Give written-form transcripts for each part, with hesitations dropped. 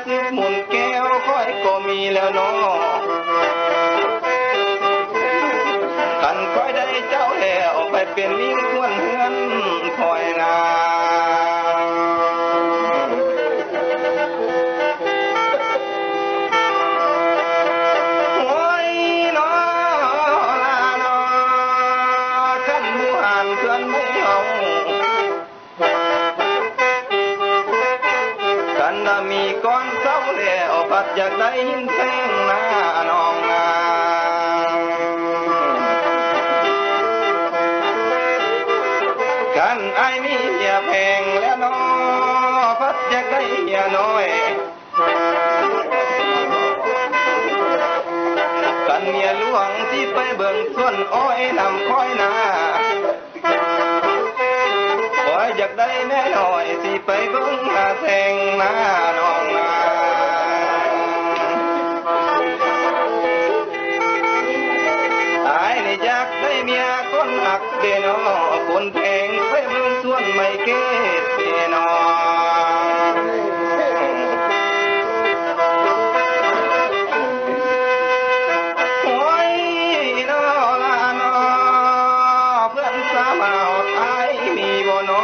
ซื้อหมุนแก้วค่อยก็มีแล้วเนาะกันค่อยได้เจ้าแล้วไปเป็นลิงควรเฮือนคอยนามีก้อนเศร้าแล้วปัดอยากได้ยินเพลงหน้าน้องนากันไอมีเมียแพงแล้วน้อปัดอยากได้เมียน้อยกันเมียหลวงที่ไปเบิ่งส่วนอ้อยนำค่อยนาอยากได้แม่หน่อยสิไปเบิ่งหาแสงหน้าน้องนาอายนี่อยากได้เมียคนหักเดนอคนแพงไปเบิ่งส่วนไม่เก็บเดนอโอ้ยนอลานอเพื่อนสาวอายมีบ่นอ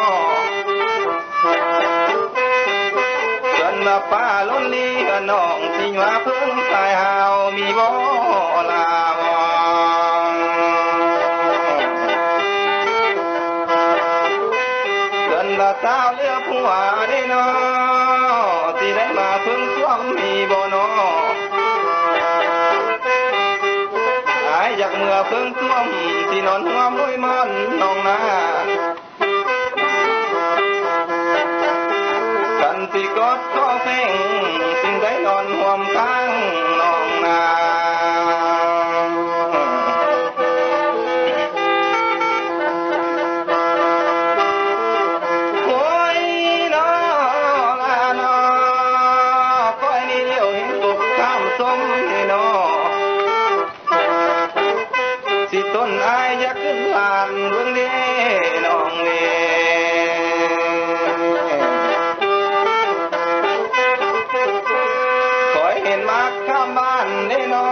ป้าล้นลีกับน้องสิว่าเพิ่งตายหาวมีบ่ลาวเกินละสาวเลือผัวได้นอที่ได้มาเพิ่งสวมมีบ่นออายอยากเมื่อเพิ่งสวมที่นอนห่วมด้วยมันน้องนากันที่กอดก็แฝงสิ่งใดนอนห่วมข้างน้องนาโอ้ยน้อลาน้อก้อยนี่เลี้ยวเห็นตกข้ามสมนี่น้อสิต้นอายอยากขึ้นลานเบื้องเด้น้องเด้ข้ามบ้านได้นอ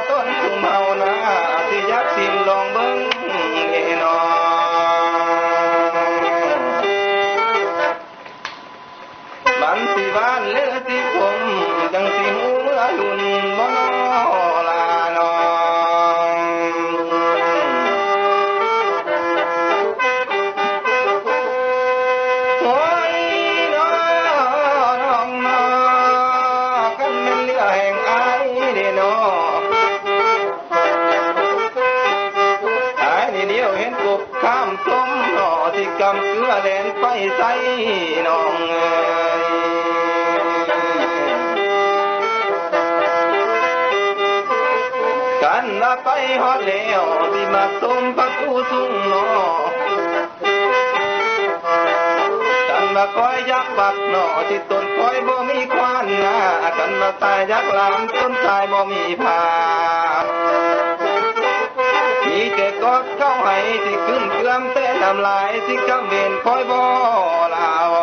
ต้นทุ่งเมานาสิยักสิมลองเบิ้งได้นอมันสิบ้านเลือสิผมจังสิหูเมื่อลุ่นบ่นอลานอโอ้ยน้อน้องน้อกันเป็นเรือแห่งอายเดนออายนี่เดียวเห็นกบข้ามสมนอที่กำเกลือแลนไปใส่น้องเอ๋ยกันละไปฮอดแล้วที่มาต้มพักกูสุ่งนอกันมาคอยยักบักหนอที่ต้นคอยบ่มีควานนากันมาตายยักหลานต้นตายบ่มีผามีแต่กอดเข้าให้ที่ขึ้นเกลือมแต่น้ำลายที่กำเบนคอยบ่ลาว